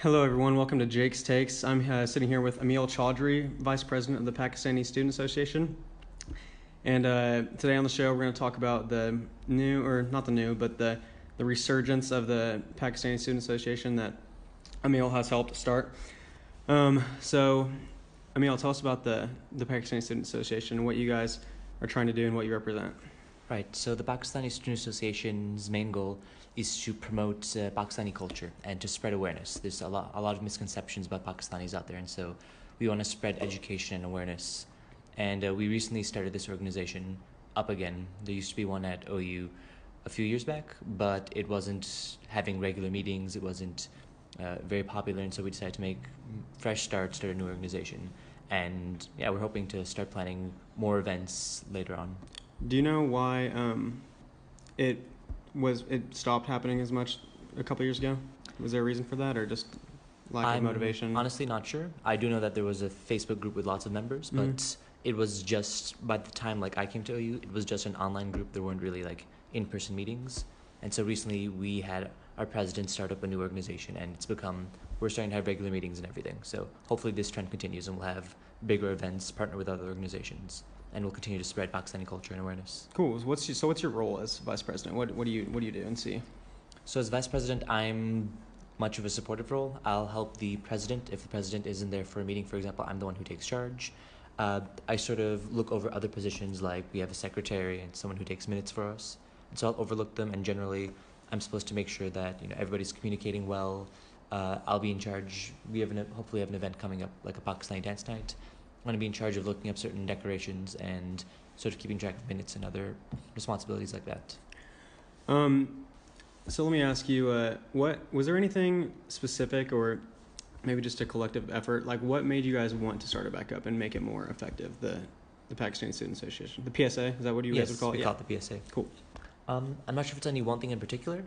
Hello, everyone. Welcome to Jake's Takes. I'm sitting here with Emil Chaudhry, Vice President of the Pakistani Student Association. And today on the show, we're going to talk about the new, or not the new, but the resurgence of the Pakistani Student Association that Emil has helped start. So, Emil, tell us about the Pakistani Student Association and what you guys are trying to do and what you represent. Right, so the Pakistani Student Association's main goal is to promote Pakistani culture and to spread awareness. There's a lot of misconceptions about Pakistanis out there, and so we want to spread education and awareness. And we recently started this organization up again. There used to be one at OU a few years back, but it wasn't having regular meetings. It wasn't very popular, and so we decided to make fresh start a new organization. And yeah, we're hoping to start planning more events later on. Do you know why it stopped happening as much a couple years ago? Was there a reason for that, or just lack of motivation? I'm honestly not sure. I do know that there was a Facebook group with lots of members, but it was just, by the time I came to OU, it was just an online group. There weren't really in-person meetings. And so recently we had our president start up a new organization, and we're starting to have regular meetings and everything. So hopefully this trend continues and we'll have bigger events, partner with other organizations, and we'll continue to spread Pakistani culture and awareness. Cool. What's your role as vice president? What do you do and see? So as vice president, I'm much of a supportive role. I'll help the president. If the president isn't there for a meeting, for example, I'm the one who takes charge. I sort of look over other positions, like we have a secretary and someone who takes minutes for us. And so I'll overlook them, and generally I'm supposed to make sure that everybody's communicating well. I'll be in charge. We hopefully have an event coming up, like a Pakistani dance night. I'm going to be in charge of looking up certain decorations and sort of keeping track of minutes and other responsibilities like that. So let me ask you, what was there anything specific, or maybe just a collective effort? What made you guys want to start it back up and make it more effective? The Pakistani Student Association, the PSA, is that what you guys would call it? Yes, we call it the PSA. Cool. I'm not sure if it's any one thing in particular.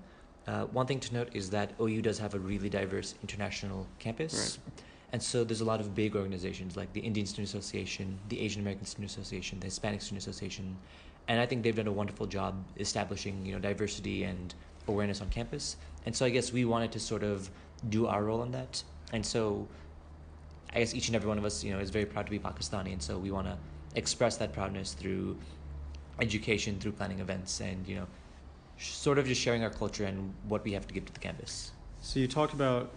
One thing to note is that OU does have a really diverse international campus. Right. And so there's a lot of big organizations like the Indian Student Association, the Asian American Student Association, the Hispanic Student Association. And I think they've done a wonderful job establishing, diversity and awareness on campus. And so I guess we wanted to sort of do our role in that. And so I guess each and every one of us, is very proud to be Pakistani. And so we want to express that proudness through education, through planning events, and, sort of just sharing our culture and what we have to give to the campus. So you talked about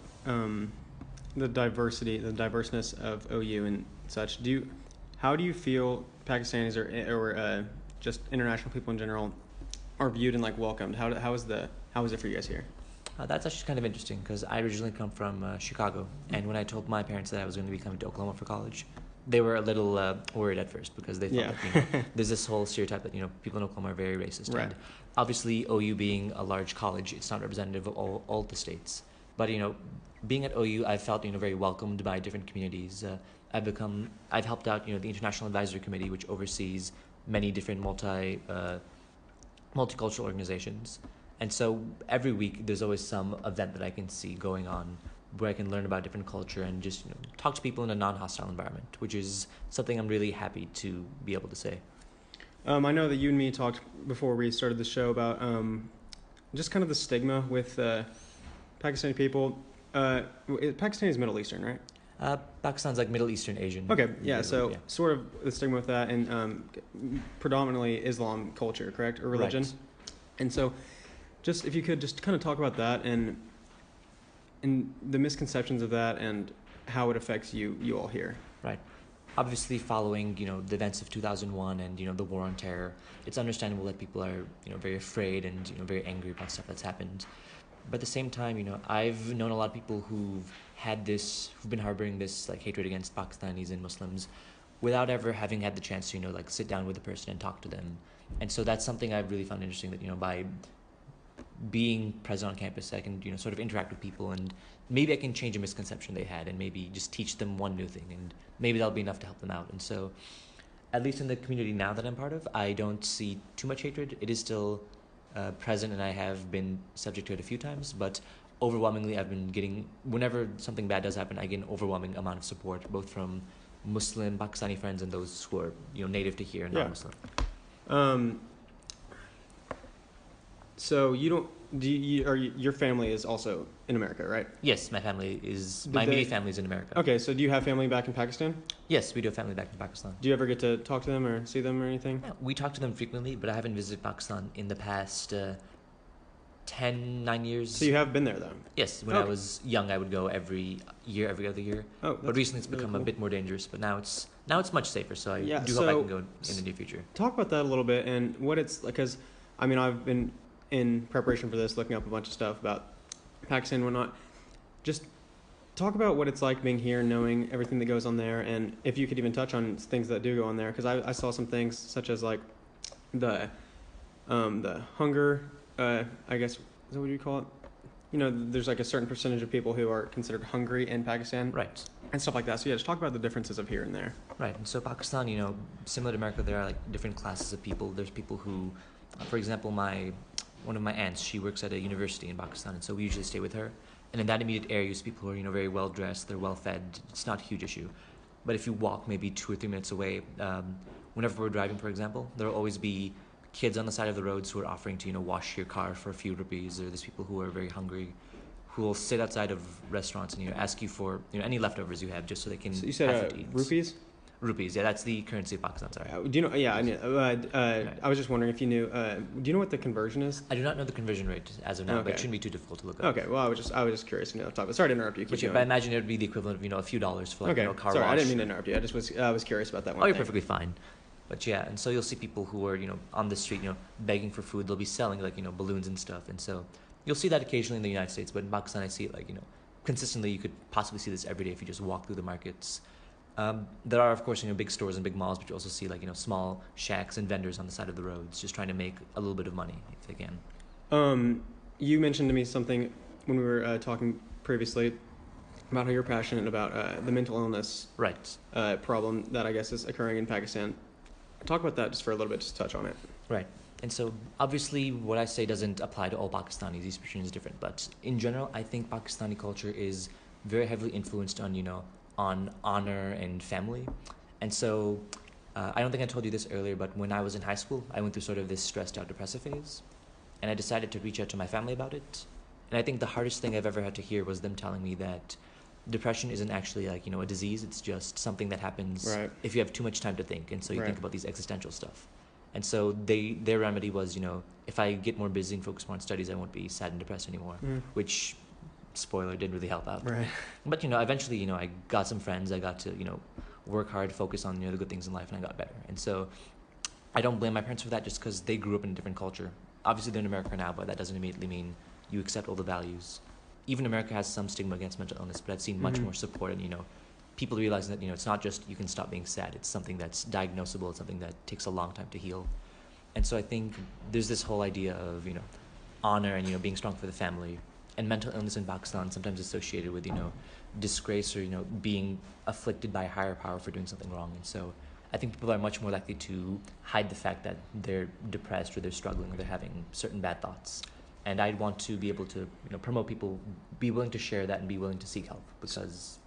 the diverseness of OU and such. How do you feel Pakistanis or just international people in general are viewed and welcomed? How is it for you guys here? That's actually kind of interesting, because I originally come from Chicago, and when I told my parents that I was going to be coming to Oklahoma for college, they were a little worried at first, because they thought there's this whole stereotype that people in Oklahoma are very racist. Right. And obviously OU being a large college, it's not representative of all the states. But being at OU, I've felt very welcomed by different communities. I've helped out the International Advisory Committee, which oversees many different multicultural organizations. And so every week there's always some event that I can see going on where I can learn about different culture and just talk to people in a non-hostile environment, which is something I'm really happy to be able to say. I know that you and me talked before we started the show about just kind of the stigma with Pakistani people. Pakistani is Middle Eastern, right? Pakistan's Middle Eastern Asian. Okay, yeah, so sort of the stigma with that, and predominantly Islam culture, correct, or religion? Right. And so just if you could just kind of talk about that and the misconceptions of that and how it affects you all here. Right. Obviously, following the events of 2001 and the war on terror, it's understandable that people are very afraid and very angry about stuff that's happened. But at the same time, I've known a lot of people who've been harboring this hatred against Pakistanis and Muslims, without ever having had the chance to sit down with a person and talk to them. And so that's something I've really found interesting, that by being present on campus, I can sort of interact with people, and maybe I can change a misconception they had, and maybe just teach them one new thing, and maybe that'll be enough to help them out. And so, at least in the community now that I'm part of, I don't see too much hatred. It is still present, and I have been subject to it a few times, but overwhelmingly I've been getting, whenever something bad does happen, I get an overwhelming amount of support, both from Muslim Pakistani friends and those who are native to here and non-Muslim. So you don't, or your family is also in America, right? Yes, my family is Did my they- immediate family is in America. Okay, so do you have family back in Pakistan? Yes, we do have family back in Pakistan. Do you ever get to talk to them or see them or anything? Yeah, we talk to them frequently, but I haven't visited Pakistan in the past 9 years. So you have been there though. Yes, when I Okay. was young, I would go every year, every other year. Oh, But that's recently, it's really become cool. a bit more dangerous. But now it's much safer. So I Yeah, do hope I so- can go in the near future. Talk about that a little bit and what it's like, because I mean, I've been in preparation for this looking up a bunch of stuff about Pakistan and whatnot. Just talk about what it's like being here, knowing everything that goes on there, and if you could even touch on things that do go on there, because I saw some things such as like the hunger, I guess, is that what you call it? You know, there's like a certain percentage of people who are considered hungry in Pakistan Right. and stuff like that. So yeah, just talk about the differences of here and there. Right. And so Pakistan, similar to America, there are like different classes of people. There's people who, for example, one of my aunts, she works at a university in Pakistan, and so we usually stay with her. And in that immediate area, you see people who are very well dressed, they're well fed. It's not a huge issue. But if you walk maybe 2 or 3 minutes away, whenever we're driving, for example, there will always be kids on the side of the roads who are offering to wash your car for a few rupees, or there's people who are very hungry who will sit outside of restaurants and ask you for any leftovers you have just so they can So you have said food to eat. rupees? Rupees, yeah, that's the currency of Pakistan. Sorry, Do you know? Yeah, I knew. I was just wondering if you knew. Do you know what the conversion is? I do not know the conversion rate as of now, but Okay. it shouldn't be too difficult to look up. Okay, well, I was just curious to know the topic. Sorry to interrupt you. Keep But yeah, going. but I imagine it would be the equivalent of a few dollars for like Okay, a car sorry, wash. I didn't mean to interrupt you. I was curious about that one. Oh, you're thing. perfectly fine. But yeah, and so you'll see people who are on the street, begging for food. They'll be selling like balloons and stuff, and so you'll see that occasionally in the United States. But in Pakistan, I see it like consistently. You could possibly see this every day if you just walk through the markets. There are, of course, big stores and big malls, but you also see like small shacks and vendors on the side of the roads, just trying to make a little bit of money if they can. You mentioned to me something when we were talking previously about how you're passionate about the mental illness Right. problem that I guess is occurring in Pakistan. Talk about that just for a little bit, just touch on it. Right. And so obviously what I say doesn't apply to all Pakistanis. Each person is different. But in general, I think Pakistani culture is very heavily influenced on honor and family. And so I don't think I told you this earlier, but when I was in high school, I went through sort of this stressed out depressive phase. And I decided to reach out to my family about it. And I think the hardest thing I've ever had to hear was them telling me that depression isn't actually like, a disease. It's just something that happens Right. if you have too much time to think. And so you Right. think about these existential stuff. And so their remedy was, if I get more busy and focus more on studies, I won't be sad and depressed anymore, which, spoiler, didn't really help out. Right. But, eventually, I got some friends. I got to, work hard, focus on, the good things in life, and I got better. And so I don't blame my parents for that just because they grew up in a different culture. Obviously, they're in America now, but that doesn't immediately mean you accept all the values. Even America has some stigma against mental illness, but I've seen much more support and, people realizing that, it's not just you can stop being sad. It's something that's diagnosable. It's something that takes a long time to heal. And so I think there's this whole idea of, honor and, being strong for the family. And mental illness in Pakistan sometimes associated with, disgrace or, being afflicted by a higher power for doing something wrong. And so I think people are much more likely to hide the fact that they're depressed or they're struggling or they're having certain bad thoughts. And I'd want to be able to, promote people, be willing to share that and be willing to seek help because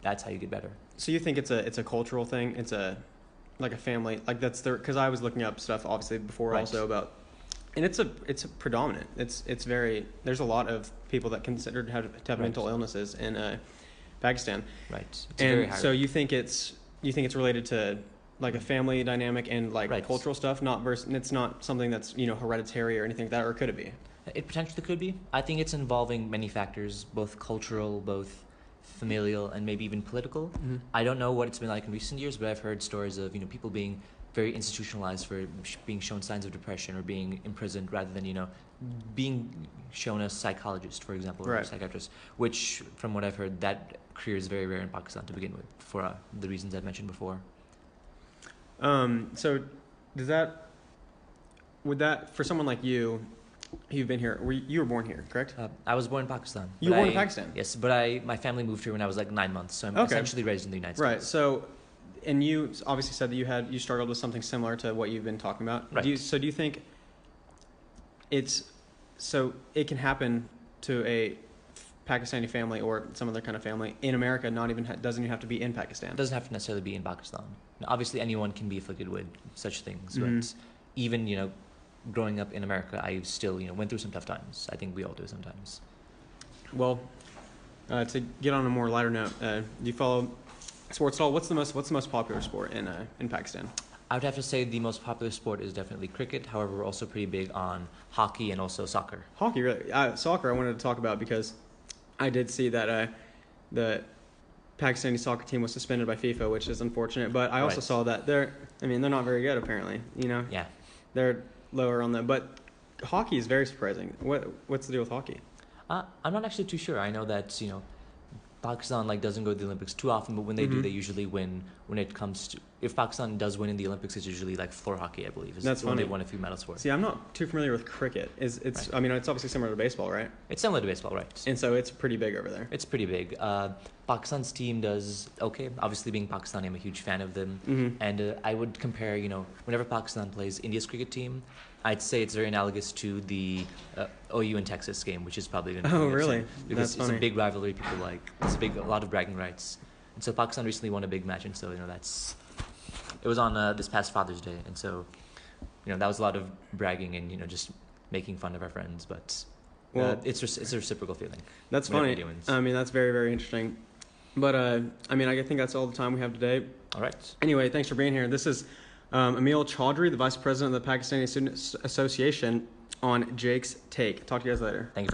that's how you get better. So you think it's a cultural thing? It's like a family, like that's the, because I was looking up stuff obviously before Right. also about, and it's a predominant. It's very, there's a lot of people that considered to have Right. mental illnesses in Pakistan. Right. It's very And hard. so you think it's related to like a family dynamic and like Right. cultural stuff, it's not something that's hereditary or anything like that, or could it be? It potentially could be. I think it's involving many factors, both cultural, both familial, and maybe even political. I don't know what it's been like in recent years, but I've heard stories of people being very institutionalized for being shown signs of depression or being imprisoned rather than being shown a psychologist, for example, or Right. a psychiatrist. Which, from what I've heard, that career is very rare in Pakistan to begin with, for the reasons I've mentioned before. So would that for someone like you, you've been here, you were born here, correct? I was born in Pakistan. You were but born in Pakistan? Yes, but my family moved here when I was like 9 months, so I'm Okay. essentially raised in the United Right. States. So, and you obviously said that you struggled with something similar to what you've been talking about. Right. Do you think it can happen to a Pakistani family or some other kind of family in America? Doesn't even have to be in Pakistan. It doesn't have to necessarily be in Pakistan. Now, obviously, anyone can be afflicted with such things, Mhm. but even growing up in America, I still went through some tough times. I think we all do sometimes. Well, to get on a more lighter note, do you follow sports at all? What's the most popular sport in Pakistan? I would have to say the most popular sport is definitely cricket. However, we're also pretty big on hockey and also soccer. Hockey, really. Soccer, I wanted to talk about because I did see that the Pakistani soccer team was suspended by FIFA, which is unfortunate. But I also Right. saw that they're not very good apparently. Yeah. They're lower on that. But hockey is very surprising. What's the deal with hockey? I'm not actually too sure. I know that Pakistan doesn't go to the Olympics too often, but when they do, Mhm. they usually win. When it comes to if Pakistan does win in the Olympics, it's usually floor hockey, I believe. Is That's the one funny. They've won a few medals for. See, I'm not too familiar with cricket. It's obviously similar to baseball, right? It's similar to baseball, right? And so it's pretty big over there. It's pretty big. Pakistan's team does okay. Obviously, being Pakistani, I'm a huge fan of them. Mhm. And I would compare, whenever Pakistan plays India's cricket team, I'd say it's very analogous to the OU and Texas game, which is probably going to Oh, really? because That's it's funny. a big rivalry. People like it's a lot of bragging rights. And so Pakistan recently won a big match, and so it was on this past Father's Day, and so that was a lot of bragging and just making fun of our friends, but Well, it's a reciprocal feeling. That's whenever funny. India wins. That's very, very interesting. But I think that's all the time we have today. All right. Anyway, thanks for being here. This is Emil Chaudhry, the Vice President of the Pakistani Student Association, on Jake's Take. Talk to you guys later. Thank you.